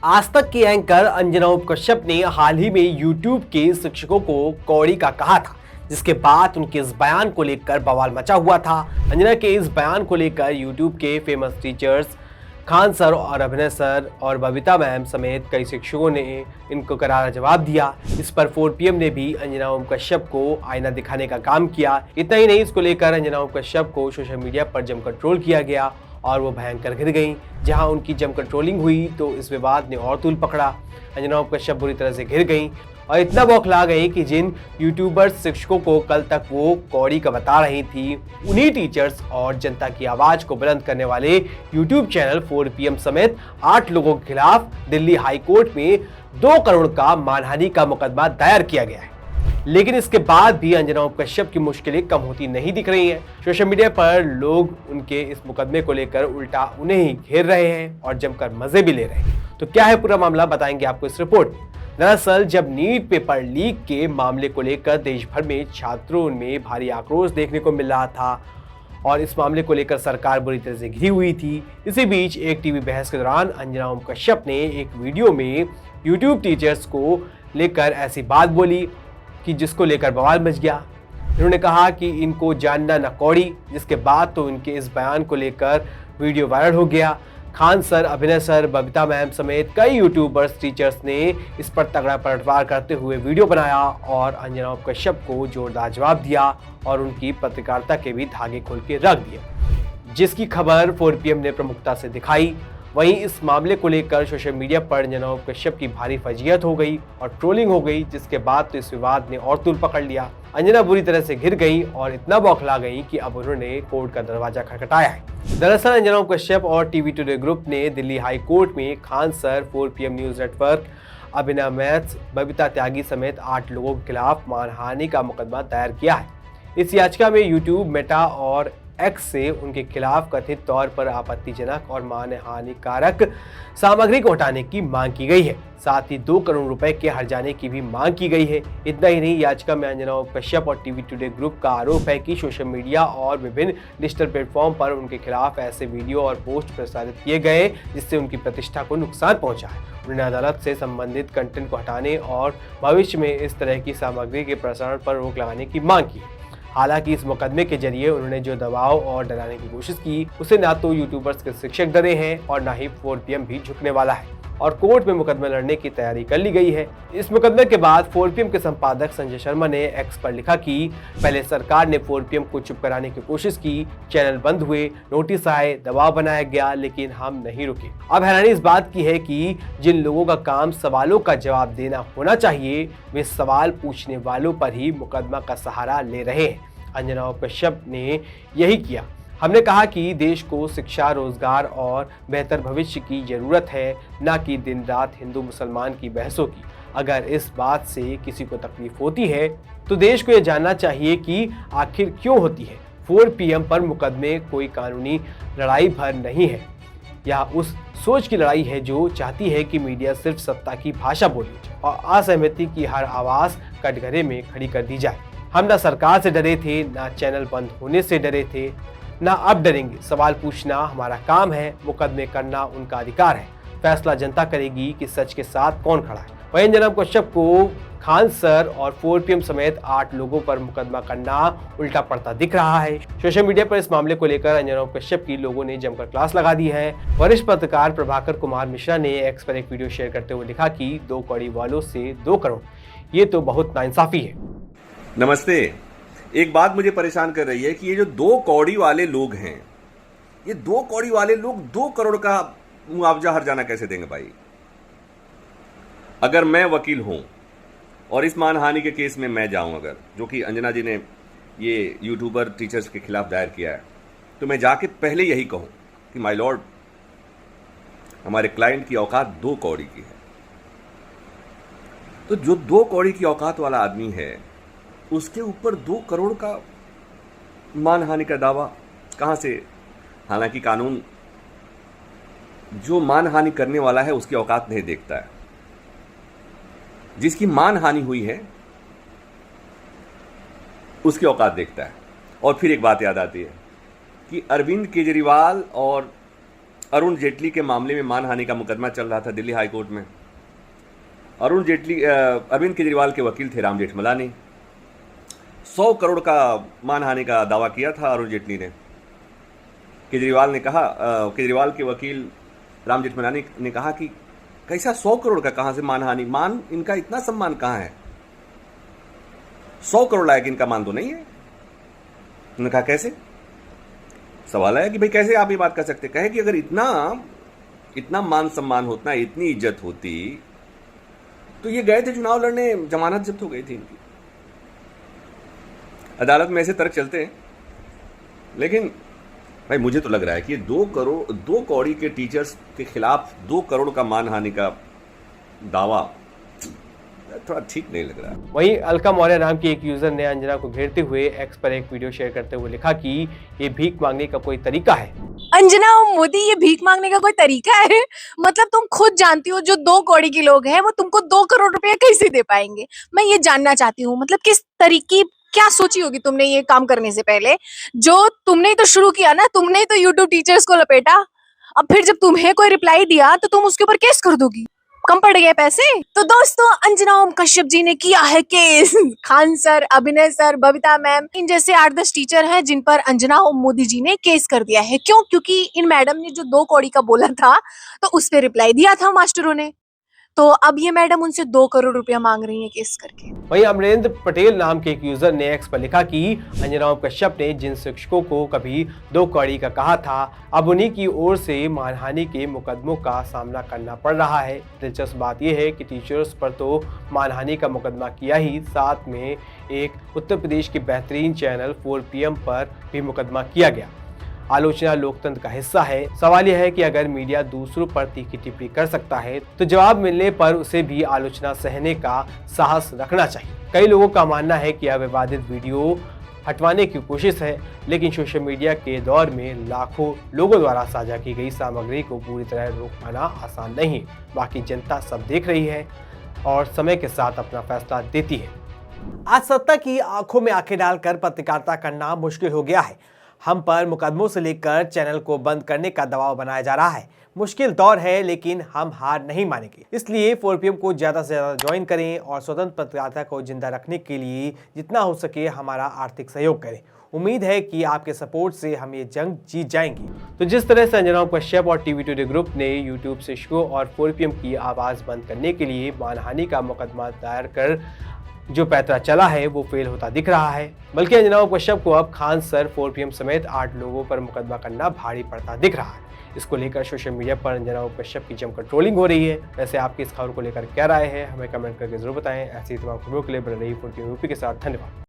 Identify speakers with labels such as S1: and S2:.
S1: आज तक की एंकर अंजना कश्यप ने हाल ही में यूट्यूब के शिक्षकों को कौड़ी का कहा था, जिसके बाद उनके इस बयान को लेकर बवाल मचा हुआ था। अंजना के इस बयान को लेकर यूट्यूब के फेमस टीचर्स खान सर और अभिनय सर और बबीता मैम समेत कई शिक्षकों ने इनको करारा जवाब दिया। इस पर 4PM ने भी अंजना कश्यप को आईना दिखाने का काम किया। इतना ही नहीं, इसको लेकर अंजना कश्यप को सोशल मीडिया पर जमकर ट्रोल किया गया और वो भयंकर घिर गई। जहां उनकी जमकर ट्रोलिंग हुई तो इस विवाद ने और तूल पकड़ा। अंजना कश्यप बुरी तरह से घिर गई और इतना बौखला गई कि जिन यूट्यूबर्स शिक्षकों को कल तक वो कौड़ी का बता रही थी, उन्हीं टीचर्स और जनता की आवाज को बुलंद करने वाले यूट्यूब चैनल 4PM समेत 8 लोगों के खिलाफ दिल्ली हाई कोर्ट में 2 करोड़ का मानहानि का मुकदमा दायर किया गया है। लेकिन इसके बाद भी अंजना कश्यप की मुश्किलें कम होती नहीं दिख रही हैं। सोशल मीडिया पर लोग उनके इस मुकदमे को लेकर उल्टा उन्हें ही घेर रहे हैं और जमकर मजे भी ले रहे हैं। तो क्या है पूरा मामला, बताएंगे आपको इस रिपोर्ट में। दरअसल जब नीट पेपर लीक के मामले को लेकर देश भर में छात्रों में भारी आक्रोश देखने को मिल रहा था और इस मामले को लेकर सरकार बुरी तरह से घिरी हुई थी, इसी बीच एक टीवी बहस के दौरान अंजना कश्यप ने एक वीडियो में यूट्यूब टीचर्स को लेकर ऐसी बात बोली कि जिसको लेकर बवाल मच गया। इन्होंने कहा कि इनको जानना न कौड़ी, जिसके बाद तो इनके इस बयान को लेकर वीडियो वायरल हो गया। खान सर, अभिनय सर, बबीता मैम समेत कई यूट्यूबर्स टीचर्स ने इस पर तगड़ा पलटवार करते हुए वीडियो बनाया और अंजना कश्यप को जोरदार जवाब दिया और उनकी पत्रकारिता के भी धागे खोल के रख दिए, जिसकी खबर 4PM ने प्रमुखता से दिखाई। वहीं इस मामले को लेकर सोशल मीडिया पर अंजना कश्यप की भारी फजीयत हो गई और ट्रोलिंग हो गई, जिसके बाद तो इस विवाद ने और तूल पकड़ लिया। अंजना बुरी तरह से घिर गई और इतना बौखला गई कि अब उन्होंने कोर्ट का दरवाजा खटखटाया है। दरअसल अंजना कश्यप और टीवी टुडे ग्रुप ने दिल्ली हाई कोर्ट में Khan sir, 4PM news network, Abhinav maths, Babita Tyagi समेत 8 लोगों के खिलाफ मानहानि का मुकदमा दायर किया है। इस याचिका में यूट्यूब, मेटा और एक्स से उनके खिलाफ कथित तौर पर आपत्तिजनक और मानहानिकारक सामग्री को हटाने की मांग की गई है। साथ ही 2 करोड़ रुपए के हर्जाने की भी मांग की गई है। इतना ही नहीं, याचिका में अंजना कश्यप और टीवी टुडे ग्रुप का आरोप है कि सोशल मीडिया और विभिन्न डिजिटल प्लेटफॉर्म पर उनके खिलाफ ऐसे वीडियो और पोस्ट प्रसारित किए गए जिससे उनकी प्रतिष्ठा को नुकसान पहुंचा है। उन्होंने अदालत से संबंधित कंटेंट को हटाने और भविष्य में इस तरह की सामग्री के प्रसारण पर रोक लगाने की मांग की है। हालांकि इस मुकदमे के जरिए उन्होंने जो दबाव और डराने की कोशिश की, उसे ना तो यूट्यूबर्स के शिक्षक डरे हैं और ना ही 4PM भी झुकने वाला है और कोर्ट में मुकदमा लड़ने की तैयारी कर ली गई है। इस मुकदमे के बाद 4PM के संपादक संजय शर्मा ने एक्स पर लिखा कि पहले सरकार ने 4PM को चुप कराने की कोशिश की, चैनल बंद हुए, नोटिस आए, दबाव बनाया गया, लेकिन हम नहीं रुके। अब हैरानी इस बात की है कि जिन लोगों का काम सवालों का जवाब देना होना चाहिए, वे सवाल पूछने वालों पर ही मुकदमा का सहारा ले रहे हैं। अंजना कश्यप ने यही किया। हमने कहा कि देश को शिक्षा, रोजगार और बेहतर भविष्य की जरूरत है, न कि दिन रात हिंदू मुसलमान की बहसों की। अगर इस बात से किसी को तकलीफ होती है तो देश को यह जानना चाहिए कि आखिर क्यों होती है। 4PM पर मुकदमे कोई कानूनी लड़ाई भर नहीं है, यह उस सोच की लड़ाई है जो चाहती है कि मीडिया सिर्फ सत्ता की भाषा बोले और असहमति की हर आवाज कटघरे में खड़ी कर दी जाए। हम ना सरकार से डरे थे, ना चैनल बंद होने से डरे थे, ना अब डरेंगे। सवाल पूछना हमारा काम है, मुकदमे करना उनका अधिकार है। फैसला जनता करेगी कि सच के साथ कौन खड़ा है। वहीं अंजना कश्यप को खान सर और 4PM समेत 8 लोगों पर मुकदमा करना उल्टा पड़ता दिख रहा है। सोशल मीडिया पर इस मामले को लेकर अंजना कश्यप की लोगों ने जमकर क्लास लगा दी है। वरिष्ठ पत्रकार प्रभाकर कुमार मिश्रा ने एक्स पर एक वीडियो शेयर करते हुए लिखा कि 2 कौड़ी वालों से 2 करोड़, ये तो बहुत नाइंसाफी है।
S2: नमस्ते। एक बात मुझे परेशान कर रही है कि ये जो 2 कौड़ी वाले लोग हैं, ये 2 कौड़ी वाले लोग 2 करोड़ का मुआवजा हर्जाना कैसे देंगे भाई? अगर मैं वकील हूं और इस मानहानि के केस में मैं जाऊं, अगर जो कि अंजना जी ने ये यूट्यूबर टीचर्स के खिलाफ दायर किया है, तो मैं जाके पहले यही कहूं कि माय लॉर्ड, हमारे क्लाइंट की औकात 2 कौड़ी की है। तो जो 2 कौड़ी की औकात वाला आदमी है, उसके ऊपर 2 करोड़ का मानहानि का दावा कहां से? हालांकि कानून जो मानहानि करने वाला है उसकी औकात नहीं देखता है। जिसकी मानहानि हुई है उसकी औकात देखता है। और फिर एक बात याद आती है कि अरविंद केजरीवाल और अरुण जेटली के मामले में मानहानि का मुकदमा चल रहा था दिल्ली हाई कोर्ट में। अरविंद केजरीवाल के वकील थे राम जेठमलानी। 100 करोड़ का मानहानि का दावा किया था अरुण जेटली ने। केजरीवाल के वकील राम जेठमलानी ने कहा कि कैसा 100 करोड़ का, कहां से मानहानि, मान इनका इतना सम्मान कहां है, 100 करोड़ लायक इनका मान तो नहीं है। उन्होंने कहा कैसे? सवाल है कि भाई कैसे आप ये बात कर सकते? कहे कि अगर इतना मान सम्मान होता, इतनी इज्जत होती तो ये गए थे चुनाव लड़ने, जमानत जब्त हो गई थी इनकी। अदालत में ऐसे तर्क चलते हैं, लेकिन भाई मुझे तो लग रहा है कि ये 2 कौड़ी के टीचर्स के खिलाफ 2 करोड़ का मानहानि का दावा थोड़ा ठीक नहीं लग रहा।
S1: वहीं अलका मौर्य नाम की एक यूजर ने अंजना को घेरते हुए एक्स पर एक वीडियो शेयर करते हुए लिखा कि ये भीख मांगने का कोई तरीका है।
S3: अंजना और मोदी, ये भीख मांगने का कोई तरीका है? मतलब तुम खुद जानती हो जो 2 कौड़ी के लोग हैं वो तुमको 2 करोड़ रुपया कैसे दे पाएंगे? मैं ये जानना चाहती हूँ, मतलब किस तरीके, क्या सोची होगी तुमने ये काम करने से पहले? जो तुमने ही तो शुरू किया ना, तुमने ही तो यूट्यूब टीचर्स को लपेटा। अब फिर जब तुम्हें कोई रिप्लाई दिया तो तुम उसके ऊपर केस कर दोगी? कम पड़ गए पैसे? तो दोस्तों, अंजना ओम कश्यप जी ने किया है केस। खान सर, अभिनय सर, बबीता मैम, इन जैसे 8-10 टीचर हैं जिन पर अंजना ओम मोदी जी ने केस कर दिया है। क्यों? क्योंकि इन मैडम ने जो 2 कौड़ी का बोला था तो उस पे रिप्लाई दिया था मास्टरों ने, तो अब ये मैडम उनसे 2 करोड़ रुपया मांग रही है केस करके।
S1: वहीं अमरेंद्र पटेल नाम के एक यूजर ने एक्स पर लिखा कि अंजना ओम कश्यप ने जिन शिक्षकों को कभी 2 कौड़ी का कहा था, अब उन्हीं की ओर से मानहानि के मुकदमों का सामना करना पड़ रहा है। दिलचस्प बात यह है कि टीचर्स पर तो मानहानि का मुकदमा किया ही, साथ में एक उत्तर प्रदेश के बेहतरीन चैनल 4PM पर भी मुकदमा किया गया। आलोचना लोकतंत्र का हिस्सा है। सवाल यह है कि अगर मीडिया दूसरों पर तीखी टिप्पणी कर सकता है तो जवाब मिलने पर उसे भी आलोचना सहने का साहस रखना चाहिए। कई लोगों का मानना है कि यह विवादित वीडियो हटवाने की कोशिश है, लेकिन सोशल मीडिया के दौर में लाखों लोगों द्वारा साझा की गई सामग्री को पूरी तरह रोक पाना आसान नहीं। बाकी जनता सब देख रही है और समय के साथ अपना फैसला देती है। आज सत्ता की आंखों में आंखें डालकर पत्रकारिता करना मुश्किल हो गया है। हम पर मुकदमों से लेकर चैनल को बंद करने का दबाव बनाया जा रहा है। मुश्किल दौर है, लेकिन हम हार नहीं मानेंगे। इसलिए 4PM को ज़्यादा से ज़्यादा ज्वाइन करें और स्वतंत्र पत्रकारिता को जिंदा रखने के लिए जितना हो सके हमारा आर्थिक सहयोग करें। उम्मीद है कि आपके सपोर्ट से हम ये जंग जीत जाएंगे। तो जिस तरह से अंजना ओम कश्यप और TV टुडे ग्रुप ने यूट्यूब शिक्षकों और 4PM की आवाज़ बंद करने के लिए मानहानि का मुकदमा दायर कर जो पैतरा चला है वो फेल होता दिख रहा है, बल्कि अंजना ओम कश्यप को अब खान सर, 4PM समेत 8 लोगों पर मुकदमा करना भारी पड़ता दिख रहा है। इसको लेकर सोशल मीडिया पर अंजना ओम कश्यप की जमकर ट्रोलिंग हो रही है। वैसे आपकी इस खबर को लेकर क्या राय है, हमें कमेंट करके जरूर बताएं। ऐसी तमाम खबरों के लिए बने रहिए 4PM यूपी के साथ। धन्यवाद।